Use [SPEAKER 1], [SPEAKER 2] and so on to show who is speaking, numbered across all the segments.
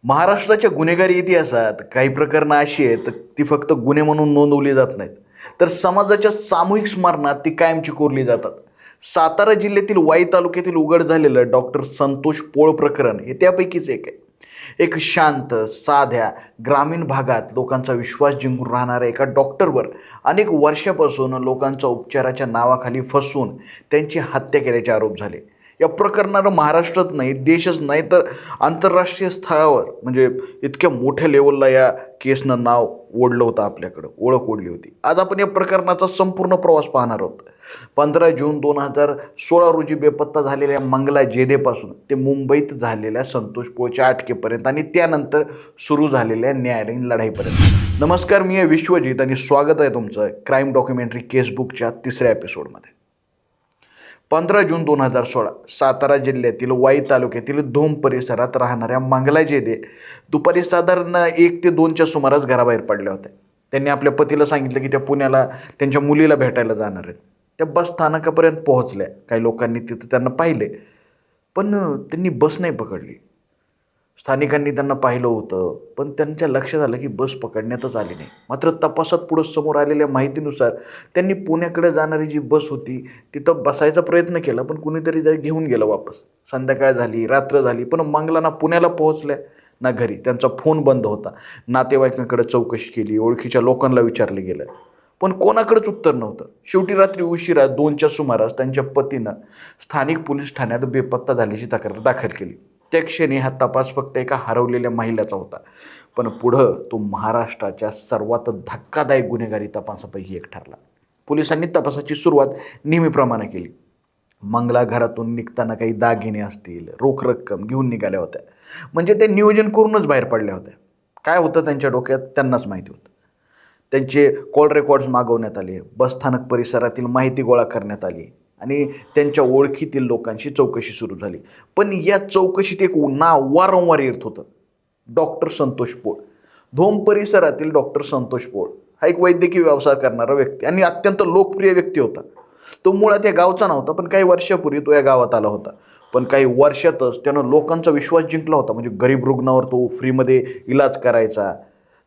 [SPEAKER 1] महाराष्ट्राच्या गुन्हेगारी इतिहासात काही प्रकरणं अशी आहेत ती फक्त गुन्हे म्हणून नोंदवली जात नाहीत, तर समाजाच्या सामूहिक स्मरणात ती कायमची कोरली जातात. सातारा जिल्ह्यातील वाई तालुक्यातील उघड झालेलं डॉक्टर संतोष पोळ प्रकरण हे त्यापैकीच एक आहे. एक शांत, साध्या, ग्रामीण भागात लोकांचा विश्वास जिंकून राहणाऱ्या एका डॉक्टरवर अनेक वर्षापासून लोकांचा उपचाराच्या नावाखाली फसवून त्यांची हत्या केल्याचे आरोप झाले. या प्रकरणाला महाराष्ट्रात नाही, देशच नाही, तर आंतरराष्ट्रीय स्तरावर म्हणजे इतक्या मोठ्या लेवलला या केसनं नाव ओढलं होतं, आपल्याकडं ओळख ओढली होती. आज आपण या प्रकरणाचा संपूर्ण प्रवास पाहणार आहोत. 15 जून 2016 रोजी बेपत्ता झालेल्या मंगला जेधेपासून ते मुंबईत झालेल्या संतोष पोळच्या अटकेपर्यंत आणि त्यानंतर सुरू झालेल्या न्यायालयीन लढाईपर्यंत. नमस्कार, मी आहे विश्वजित आणि स्वागत आहे तुमचं क्राईम डॉक्युमेंटरी केसबुकच्या तिसऱ्या एपिसोडमध्ये. 15 जून 2016 सातारा जिल्ह्यातील वाई तालुक्यातील धोम परिसरात राहणाऱ्या मंगला जेधे दुपारी साधारण 1 ते 2च्या सुमारास घराबाहेर पडल्या होत्या. त्यांनी आपल्या पतीला सांगितलं की त्या पुण्याला त्यांच्या मुलीला भेटायला जाणार आहेत. त्या बस स्थानकापर्यंत पोहोचल्या. काही लोकांनी तिथं त्यांना पाहिले, पण त्यांनी बस नाही पकडली. स्थानिकांनी त्यांना पाहिलं होतं, पण त्यांच्या लक्षात आलं की बस पकडण्यातच आली नाही. मात्र तपासात पुढं समोर आलेल्या माहितीनुसार त्यांनी पुण्याकडे जाणारी जी बस होती तिथं बसायचा प्रयत्न केला, पण कुणीतरी त्या घेऊन गेलं वापस. संध्याकाळ झाली, रात्र झाली, पण मंगला ना पुण्याला पोहोचल्या ना घरी. त्यांचा फोन बंद होता. नातेवाईकांकडे चौकशी केली, ओळखीच्या लोकांना विचारलं गेलं, पण कोणाकडेच उत्तर नव्हतं. शेवटी रात्री उशिरा 2च्या सुमारास त्यांच्या पतीनं स्थानिक पोलीस ठाण्यात बेपत्ता झाल्याची तक्रार दाखल केली. त्या क्षणी हा तपास फक्त एका हरवलेल्या महिलेचा होता, पण पुढं तो महाराष्ट्राच्या सर्वात धक्कादायक गुन्हेगारी तपासापैकी एक ठरला. पोलिसांनी तपासाची सुरुवात नेहमीप्रमाणे केली. मंगला घरातून निघताना काही दागिने असतील, रोख रक्कम घेऊन निघाल्या होत्या. म्हणजे ते नियोजन करूनच बाहेर पडल्या होत्या. काय होतं त्यांच्या डोक्यात त्यांनाच माहिती होतं. त्यांचे कॉल रेकॉर्ड्स मागवण्यात आले, बसस्थानक परिसरातील माहिती गोळा करण्यात आली आणि त्यांच्या ओळखीतील लोकांशी चौकशी सुरू झाली. पण या चौकशीत एक नाव वारंवार येत होतं, डॉक्टर संतोष पोळ. धोम परिसरातील डॉक्टर संतोष पोळ हा एक वैद्यकीय व्यवसाय करणारा व्यक्ती आणि अत्यंत लोकप्रिय व्यक्ती होता. तो मुळात या गावचा नव्हता, पण काही वर्षापूर्वी तो या गावात आला होता. पण काही वर्षातच त्यानं लोकांचा विश्वास जिंकला होता. म्हणजे गरीब रुग्णावर तो फ्रीमध्ये इलाज करायचा,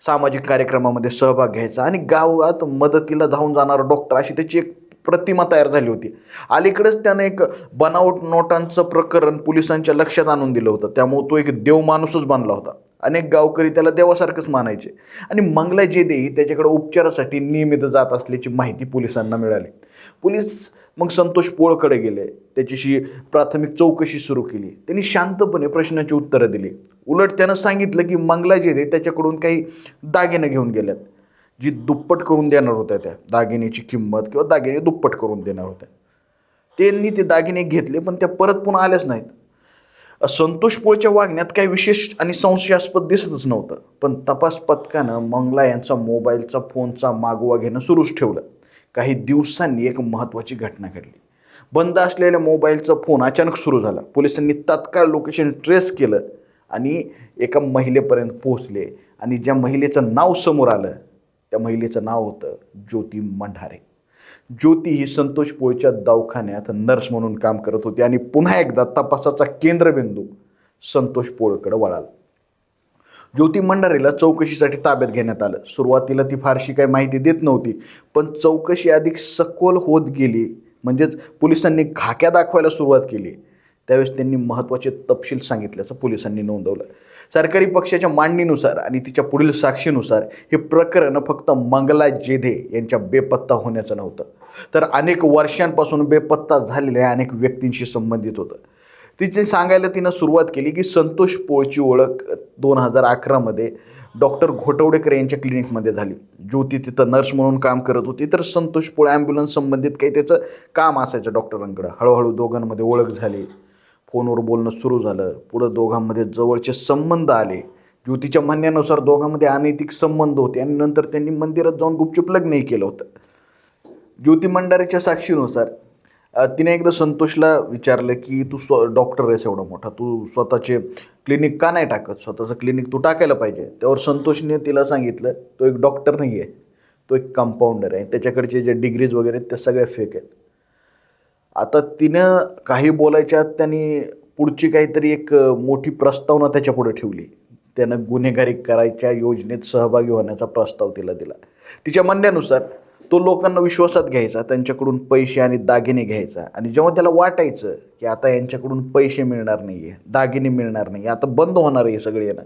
[SPEAKER 1] सामाजिक कार्यक्रमामध्ये सहभाग घ्यायचा आणि गावात मदतीला धावून जाणारा डॉक्टर, अशी त्याची एक प्रतिमा तयार झाली होती. अलीकडेच त्यानं एक बनावट नोटांचं प्रकरण पोलिसांच्या लक्षात आणून दिलं होतं. त्यामुळे तो एक देव माणूसच बनला होता. अनेक गावकरी त्याला देवासारखंच मानायचे आणि मंगला जेधेही त्याच्याकडे उपचारासाठी नियमित जात असल्याची माहिती पोलिसांना मिळाली. पोलीस मग संतोष पोळकडे गेले, त्याच्याशी प्राथमिक चौकशी सुरू केली. त्यांनी शांतपणे प्रश्नाची उत्तरं दिली. उलट त्यानं सांगितलं की मंगला जेधे त्याच्याकडून काही दागिने घेऊन गेल्यात, जी दुप्पट करून देणार होत्या. त्या दागिन्याची किंमत किंवा दागिने दुप्पट करून देणार होत्या. त्यांनी ते दागिने घेतले, पण त्या परत पुन्हा आल्याच नाहीत. संतोष पोळच्या वागण्यात काही विशेष आणि संशयास्पद दिसतच नव्हतं. पण तपास पथकानं मंगला यांचा मोबाईलचा फोनचा मागोवा घेणं सुरूच ठेवलं. काही दिवसांनी एक महत्त्वाची घटना घडली. बंद असलेल्या मोबाईलचा फोन अचानक सुरू झाला. पोलिसांनी तात्काळ लोकेशन ट्रेस केलं आणि एका महिलेपर्यंत पोहोचले आणि ज्या महिलेचं नाव समोर आलं त्या महिलेचं नाव होतं ज्योती मंढारे. ज्योती ही संतोष पोळच्या दवाखान्यात नर्स म्हणून काम करत होती आणि पुन्हा एकदा तपासाचा केंद्रबिंदू संतोष पोळकडे वळाला. ज्योती मंडारेला चौकशीसाठी ताब्यात घेण्यात आलं. सुरुवातीला ती फारशी काही माहिती देत नव्हती, पण चौकशी अधिक सखोल होत गेली. म्हणजेच पोलिसांनी घाक्या दाखवायला सुरुवात केली. त्यावेळेस त्यांनी महत्त्वाचे तपशील सांगितल्याचं पोलिसांनी नोंदवलं. सरकारी पक्षाच्या मांडणीनुसार आणि तिच्या पुढील साक्षीनुसार हे प्रकरण फक्त मंगला जेधे यांच्या बेपत्ता होण्याचं नव्हतं, तर अनेक वर्षांपासून बेपत्ता झालेल्या अनेक व्यक्तींशी संबंधित होतं. तिने सांगायला तिनं सुरुवात केली की संतोष पोळची ओळख 2011मध्ये डॉक्टर घोटवडेकर यांच्या क्लिनिकमध्ये झाली. ज्योती तिथं नर्स म्हणून काम करत होती, तर संतोष पोळ ॲम्ब्युलन्स संबंधित काही त्याचं काम असायचं डॉक्टरांकडं. हळूहळू दोघांमध्ये ओळख झाली, फोनवर बोलणं सुरू झालं. पुढं दोघांमध्ये जवळचे संबंध आले. ज्योतीच्या म्हणण्यानुसार दोघांमध्ये अनैतिक संबंध होते आणि नंतर त्यांनी मंदिरात जाऊन गुपचूप लग्नही केलं होतं. ज्योती मंडारेच्या साक्षीनुसार तिने एकदा संतोषला विचारलं की तू डॉक्टर आहेस एवढा मोठा, तू स्वतःचे क्लिनिक का नाही टाकत, स्वतःचं क्लिनिक तू टाकायला पाहिजे. त्यावर संतोषने तिला सांगितलं तो एक डॉक्टर नाही आहे, तो एक कंपाऊंडर आहे, त्याच्याकडचे जे डिग्रीज वगैरे त्या सगळ्या फेक आहेत. आता तिनं काही बोलायच्या त्यांनी पुढची काहीतरी एक मोठी प्रस्तावना त्याच्यापुढे ठेवली. त्यानं गुन्हेगारी करायच्या योजनेत सहभागी होण्याचा प्रस्ताव तिला दिला. तिच्या म्हणण्यानुसार तो लोकांना विश्वासात घ्यायचा, त्यांच्याकडून पैसे आणि दागिने घ्यायचा आणि जेव्हा त्याला वाटायचं की आता यांच्याकडून पैसे मिळणार नाही आहे, दागिने मिळणार नाही, आता बंद होणार आहे सगळे येणं,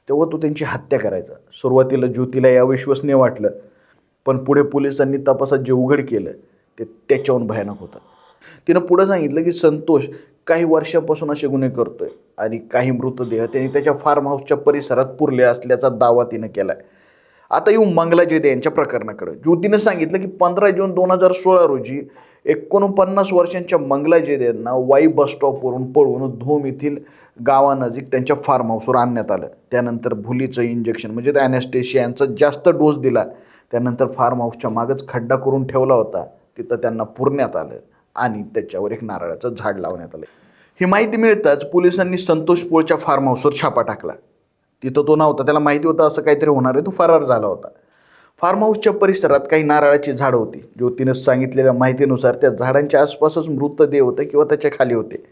[SPEAKER 1] तेव्हा तो त्यांची हत्या करायचा. सुरुवातीला ज्योतीला या अविश्वसनीय वाटलं, पण पुढे पोलिसांनी तपासात जे उघड केलं ते त्याच्याहून भयानक होतं. तिनं पुढं सांगितलं की संतोष काही वर्षांपासून असे गुन्हे करतोय आणि काही मृतदेह त्यांनी त्याच्या फार्म हाऊसच्या परिसरात पुरले असल्याचा दावा तिनं केलाय. आता येऊ मंगला जेदे यांच्या प्रकरणाकडे. ज्योतीनं सांगितलं की 15 जून 2016 रोजी 49 वर्षांच्या मंगला जेदे यांना वाई बस स्टॉपवरून पळवून धूम येथील गावानजीक त्यांच्या फार्म हाऊसवर आणण्यात आलं. त्यानंतर भुलीचं इंजेक्शन म्हणजे ॲनेस्थेशिया यांचा जास्त डोस दिला. त्यानंतर फार्म हाऊसच्या मागच खड्डा करून ठेवला होता, तिथं त्यांना पुरण्यात आलं आणि त्याच्यावर एक नारळाचं झाड लावण्यात आलं. ही माहिती मिळताच पोलिसांनी संतोष पोळच्या फार्म हाऊसवर छापा टाकला. तिथं तो नव्हता, त्याला माहिती होतं असं काहीतरी होणार आहे, तो फरार झाला होता. फार्म हाऊसच्या परिसरात काही नारळाची झाडं होती. ज्योतीनं सांगितलेल्या माहितीनुसार त्या झाडांच्या आसपासच मृतदेह होते किंवा त्याच्या खाली होते.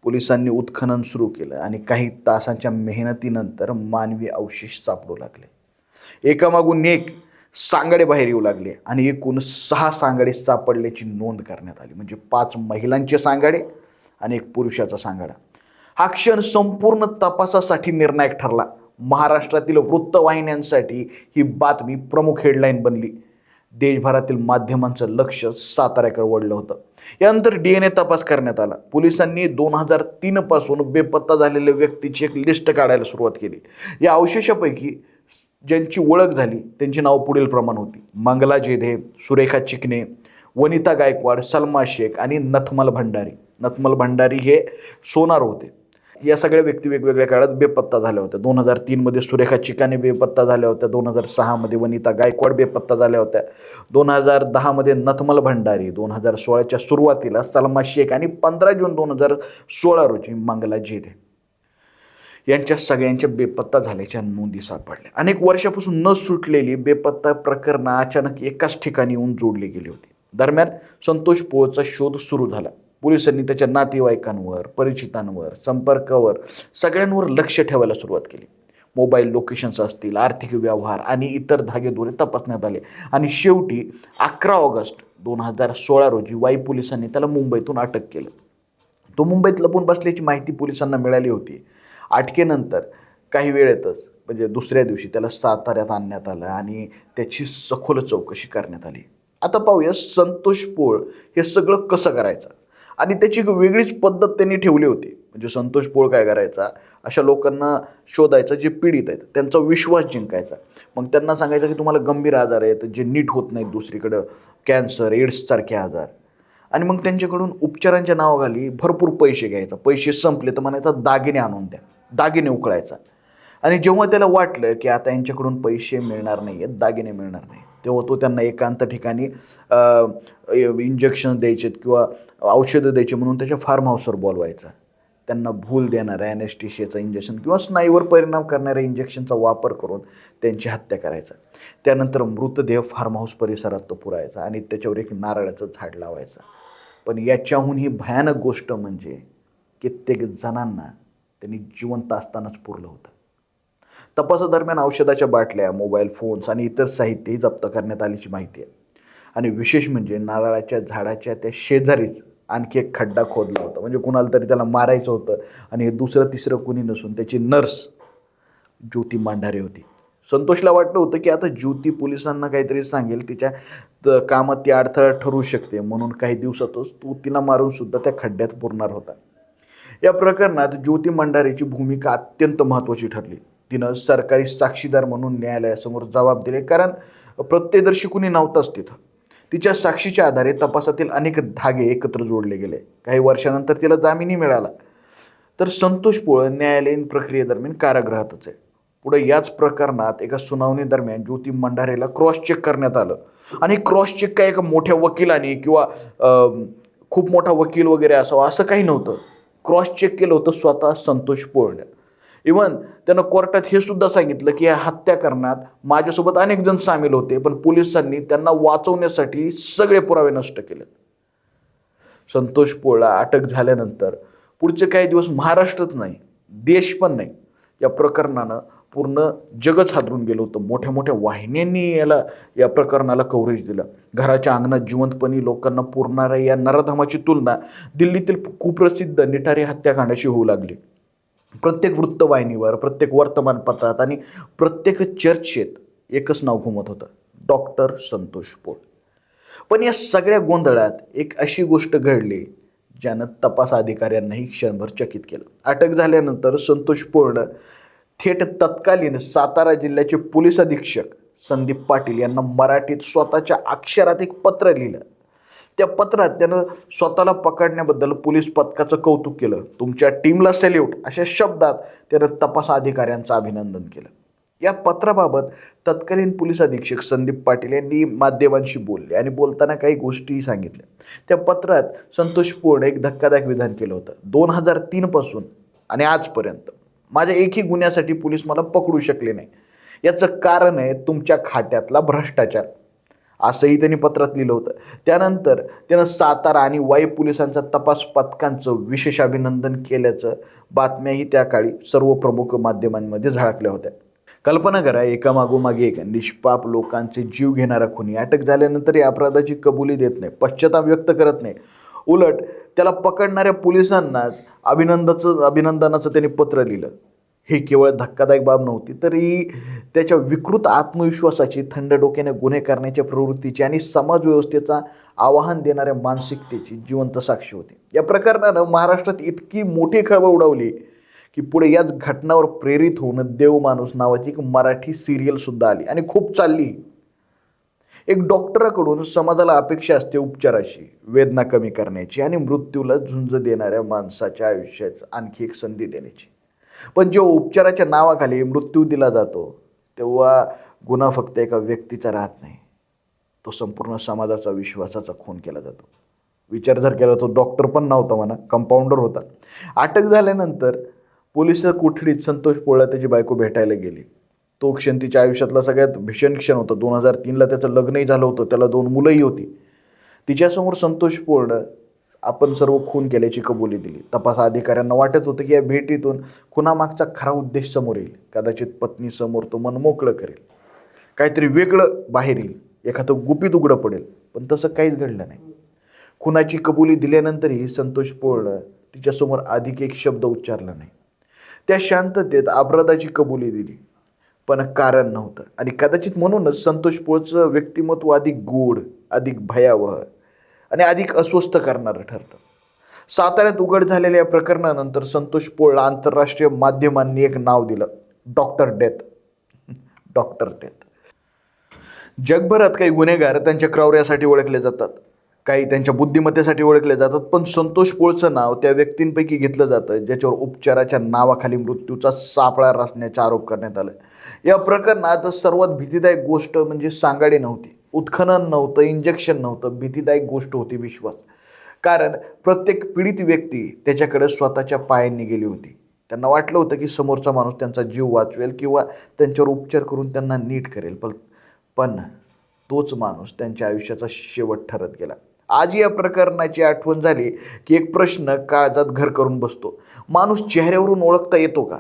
[SPEAKER 1] पोलिसांनी उत्खनन सुरू केलं आणि काही तासांच्या मेहनतीनंतर मानवी अवशेष सापडू लागले. एकामागून एक सांगाडे बाहेर येऊ लागले आणि एकूण 6 सांगाडे सापडल्याची नोंद करण्यात आली. म्हणजे 5 महिलांचे सांगाडे आणि 1 पुरुषाचा सांगाडा. हा क्षण संपूर्ण तपासासाठी निर्णायक ठरला. महाराष्ट्रातील वृत्तवाहिन्यांसाठी ही बातमी प्रमुख हेडलाईन बनली. देशभरातील माध्यमांचं लक्ष साताऱ्याकडे वळलं होतं. यानंतर DNA तपास करण्यात आला. पोलिसांनी 2003 पासून बेपत्ता झालेल्या व्यक्तीची एक लिस्ट काढायला सुरुवात केली. या अवशेषापैकी ज्यांची ओळख झाली त्यांची नावं पुढील प्रमाण होती: मंगला जेधे, सुरेखा चिकणे, वनिता गायकवाड, सलमा शेख आणि नथमल भंडारी. नथमल भंडारी हे सोनार होते. या सगळ्या व्यक्ती वेगवेगळ्या काळात बेपत्ता झाल्या होत्या. 2003 सुरेखा चिकाने बेपत्ता झाल्या होत्या. 2006 वनिता गायकवाड बेपत्ता झाल्या होत्या. 2010 नथमल भंडारी, 2016च्या सुरुवातीला सलमा शेख आणि 15 जून 2016 रोजी मंगला जेधे यांच्या सगळ्यांच्या बेपत्ता झाल्याच्या नोंदी सापडल्या. अनेक वर्षापासून न सुटलेली बेपत्ता प्रकरणं अचानक एकाच ठिकाणी येऊन जोडली गेली होती. दरम्यान संतोष पोळचा शोध सुरू झाला. पोलिसांनी त्याच्या नातेवाईकांवर, परिचितांवर, संपर्कावर सगळ्यांवर लक्ष ठेवायला सुरुवात केली. मोबाईल लोकेशन्स असतील, आर्थिक व्यवहार आणि इतर धागेदोरे तपासण्यात आले आणि शेवटी 11 ऑगस्ट 2016 रोजी वाई पोलिसांनी त्याला मुंबईतून अटक केलं. तो मुंबईत लपून बसल्याची माहिती पोलिसांना मिळाली होती. अटकेनंतर काही वेळेतच म्हणजे दुसऱ्या दिवशी त्याला साताऱ्यात आणण्यात आलं आणि त्याची सखोल चौकशी करण्यात आली. आता पाहूया संतोष पोळ हे सगळं कसं करायचं आणि त्याची एक वेगळीच पद्धत त्यांनी ठेवली होती. म्हणजे संतोष पोळ काय करायचा, अशा लोकांना शोधायचा जे पीडित आहेत, त्यांचा विश्वास जिंकायचा. मग त्यांना सांगायचं की तुम्हाला गंभीर आजार आहेत जे नीट होत नाहीत, दुसरीकडं कॅन्सर, एड्ससारखे आजार, आणि मग त्यांच्याकडून उपचारांच्या नावाखाली भरपूर पैसे घ्यायचा. पैसे संपले तर म्हणायचा दागिने आणून द्या, दागिने उकळायचा. आणि जेव्हा त्याला वाटलं की आता यांच्याकडून पैसे मिळणार नाही आहेत, दागिने मिळणार नाही, तेव्हा तो त्यांना एकांत ठिकाणी इंजेक्शन द्यायचे किंवा औषधं द्यायचे म्हणून त्याच्या फार्म हाऊसवर बोलवायचा. त्यांना भूल देणाऱ्या ॲनेस्थेशियाचं इंजेक्शन किंवा स्नायूवर परिणाम करणाऱ्या इंजेक्शनचा वापर करून त्यांची हत्या करायचा. त्यानंतर मृतदेह फार्म हाऊस परिसरात तो पुरायचा आणि त्याच्यावर एक नारळाचं झाड लावायचा. पण याच्याहून ही भयानक गोष्ट म्हणजे कित्येक जणांना त्यांनी जिवंत असतानाच पुरलं होतं. तपासादरम्यान औषधाच्या बाटल्या, मोबाईल फोन्स आणि इतर साहित्यही जप्त करण्यात आल्याची माहिती आहे. आणि विशेष म्हणजे नारळाच्या झाडाच्या त्या शेजारीच आणखी एक खड्डा खोदला होता. म्हणजे कुणाला तरी त्याला मारायचं होतं आणि हे दुसरं तिसरं कुणी नसून त्याची नर्स ज्योती मांढारे होती. संतोषला वाटलं होतं की आता ज्योती पोलिसांना काहीतरी सांगेल, तिच्या कामात ती अडथळा ठरू शकते, म्हणून काही दिवसातच तो तिला मारून सुद्धा त्या खड्ड्यात पुरणार होता. या प्रकरणात ज्योती मांढारेची भूमिका अत्यंत महत्त्वाची ठरली. तिनं सरकारी साक्षीदार म्हणून न्यायालयासमोर जबाब दिले, कारण प्रत्यक्षदर्शी कुणी नव्हताच तिथं. तिच्या साक्षीच्या आधारे तपासातील अनेक धागे एकत्र जोडले गेले. काही वर्षानंतर तिला जामीनही मिळाला. तर संतोष पोळ न्यायालयीन प्रक्रियेदरम्यान कारागृहातच आहे. पुढे याच प्रकरणात एका सुनावणी दरम्यान ज्योती मांढारेला क्रॉस चेक करण्यात आलं आणि क्रॉस चेक काय एका मोठ्या वकिलाने किंवा खूप मोठा वकील वगैरे असावा असं काही नव्हतं. क्रॉस चेक केलं होतं स्वतः संतोष पोळने. इव्हन त्यानं कोर्टात हे सुद्धा सांगितलं की या हत्याकरणात माझ्यासोबत अनेक जण सामील होते, पण पोलिसांनी त्यांना वाचवण्यासाठी सगळे पुरावे नष्ट केले. संतोष पोळला अटक झाल्यानंतर पुढचे काही दिवस महाराष्ट्रच नाही, देश पण नाही, या प्रकरणानं पूर्ण जगच हादरून गेलं होतं. मोठ्या मोठ्या वाहिन्यांनी या प्रकरणाला कव्हरेज दिलं. घराच्या अंगणात जिवंतपणी लोकांना पुरणाऱ्या या नराधमाची तुलना दिल्लीतील कुप्रसिद्ध निटारी हत्याकांडाशी होऊ लागली. प्रत्येक वृत्तवाहिनीवर, प्रत्येक वर्तमानपत्रात आणि प्रत्येक चर्चेत एकच नाव घुमत होतं, डॉक्टर संतोष पोळ. पण या सगळ्या गोंधळात एक अशी गोष्ट घडली ज्यानं तपास अधिकाऱ्यांनाही क्षणभर चकित केलं. अटक झाल्यानंतर संतोष पोळनं थेट तत्कालीन सातारा जिल्ह्याचे पोलीस अधीक्षक संदीप पाटील यांना मराठीत स्वतःच्या अक्षरात एक पत्र लिहिलं. त्या पत्रात त्यानं स्वतःला पकडण्याबद्दल पोलीस पथकाचं कौतुक केलं. तुमच्या टीमला सॅल्यूट अशा शब्दात त्यानं तपास अधिकाऱ्यांचं अभिनंदन केलं. या पत्राबाबत तत्कालीन पोलीस अधीक्षक संदीप पाटील यांनी माध्यमांशी बोलले आणि बोलताना काही गोष्टीही सांगितल्या. त्या पत्रात संतोष पोळने एक धक्कादायक विधान केलं होतं. 2003 पासून आणि आजपर्यंत माझ्या एकही गुन्ह्यासाठी पोलीस मला पकडू शकले नाही. याचं कारण आहे तुमच्या खात्यातला भ्रष्टाचार, असंही त्यांनी पत्रात लिहिलं होतं. त्यानंतर त्यानं सातारा आणि वाई पोलिसांच्या तपास पथकांचं विशेष अभिनंदन केल्याचं बातम्याही त्या काळी सर्व प्रमुख माध्यमांमध्ये झळकल्या होत्या. कल्पना करा, एकामागोमाग एक निष्पाप लोकांचे जीव घेणारा खुनी अटक झाल्यानंतर या अपराधाची कबुली देत नाही, पश्चाताप व्यक्त करत नाही. उलट त्याला पकडणाऱ्या पोलिसांनाच अभिनंदनाचं त्यांनी पत्र लिहिलं. हे केवळ धक्कादायक बाब नव्हती, तर ही त्याच्या विकृत आत्मविश्वासाची, थंड डोक्याने गुन्हे करण्याच्या प्रवृत्तीची आणि समाजव्यवस्थेचा आवाहन देणाऱ्या मानसिकतेची जिवंत साक्षी होती. या प्रकरणानं महाराष्ट्रात इतकी मोठी खळबळ उडवली की पुढे याच घटनावर प्रेरित होऊन देव माणूस नावाची एक मराठी सिरियल सुद्धा आली आणि खूप चालली. एक डॉक्टराकडून समाजाला अपेक्षा असते उपचाराची, वेदना कमी करण्याची आणि मृत्यूला झुंज देणाऱ्या माणसाच्या आयुष्यात आणखी एक संधी देण्याची. पण जेव्हा उपचाराच्या नावाखाली मृत्यू दिला जातो तेव्हा गुन्हा फक्त एका व्यक्तीचा राहत नाही, तो संपूर्ण समाजाचा विश्वासाचा खून केला जातो. विचार जर केला तो डॉक्टर पण नव्हता म्हणा, कंपाऊंडर होता. अटक झाल्यानंतर पोलिस कोठडीत संतोष पोळला त्याची बायको भेटायला गेली. तो क्षण तिच्या आयुष्यातला सगळ्यात भीषण क्षण होता. 2003ला त्याचं लग्नही झालं होतं, त्याला 2 मुलंही होती. तिच्यासमोर संतोष पोळनं आपण सर्व खून केल्याची कबुली दिली. तपास अधिकाऱ्यांना वाटत होतं की या भेटीतून खुनामागचा खरा उद्देश समोर येईल. कदाचित पत्नीसमोर तो मन मोकळं करेल, काहीतरी वेगळं बाहेर येईल, एखादं गुपित उघडं पडेल. पण तसं काहीच घडलं नाही. खुनाची कबुली दिल्यानंतरही संतोष पोळनं तिच्यासमोर अधिक एक शब्द उच्चारला नाही. त्या शांततेत अपराधाची कबुली दिली, पण कारण नव्हतं. आणि कदाचित म्हणूनच संतोष पोळचं व्यक्तिमत्व अधिक गूढ, अधिक भयावह आणि अधिक अस्वस्थ करणारं ठरतं. साताऱ्यात उघड झालेल्या या प्रकरणानंतर संतोष पोळला आंतरराष्ट्रीय माध्यमांनी एक नाव दिलं, डॉक्टर डेथ. Doctor death. जगभरात काही गुन्हेगार त्यांच्या क्रौर्यासाठी ओळखले जातात, काही त्यांच्या बुद्धिमत्तेसाठी ओळखले जातात, पण संतोष पोळचं नाव त्या व्यक्तींपैकी घेतलं जातं ज्याच्यावर उपचाराच्या नावाखाली मृत्यूचा सापळा रचण्याचा आरोप करण्यात आला. या प्रकरणात सर्वात भीतीदायक गोष्ट म्हणजे सांगाडे नव्हती, उत्खनन नव्हतं, इंजेक्शन नव्हतं. भीतीदायक गोष्ट होती विश्वास. कारण प्रत्येक पीडित व्यक्ती त्याच्याकडे स्वतःच्या पायांनी गेली होती. त्यांना वाटलं होतं की समोरचा माणूस त्यांचा जीव वाचवेल किंवा त्यांच्यावर उपचार करून त्यांना नीट करेल, पण तोच माणूस त्यांच्या आयुष्याचा शेवट ठरत गेला. आज या प्रकरणाची आठवण झाली की एक प्रश्न काळजात घर करून बसतो. माणूस चेहऱ्यावरून ओळखता येतो का?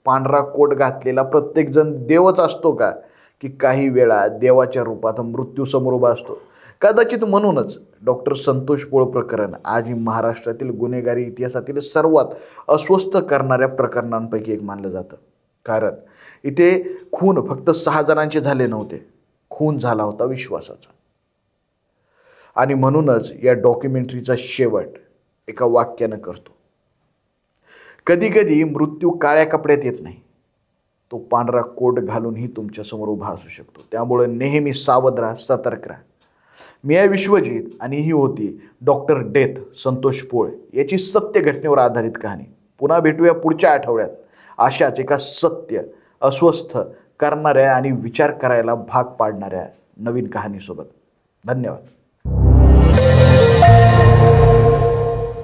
[SPEAKER 1] पांढरा कोट घातलेला प्रत्येकजण देवच असतो का? की काही वेळा देवाच्या रूपात मृत्यू समोर उभा असतो? कदाचित म्हणूनच डॉक्टर संतोष पोळ प्रकरण आजही महाराष्ट्रातील गुन्हेगारी इतिहासातील सर्वात अस्वस्थ करणाऱ्या प्रकरणांपैकी एक मानलं जातं. कारण इथे खून फक्त 6 जणांचे झाले नव्हते, खून झाला होता विश्वासाचा. आणि म्हणूनच या डॉक्युमेंटरीचा शेवट एका वाक्यानं करतो, कधी कधी मृत्यू काळ्या कपड्यात येत नाही, तो पांढरा कोट घालूनही तुमच्यासमोर उभा असू शकतो. त्यामुळे नेहमी सावध राहा, सतर्क राहा. मी आहे विश्वजित आणि ही होती डॉक्टर डेथ संतोष पोळ याची सत्य घटनेवर आधारित कहाणी. पुन्हा भेटूया पुढच्या आठवड्यात अशाच एका सत्य, अस्वस्थ करणाऱ्या आणि विचार करायला भाग पाडणाऱ्या नवीन कहाणीसोबत. धन्यवाद.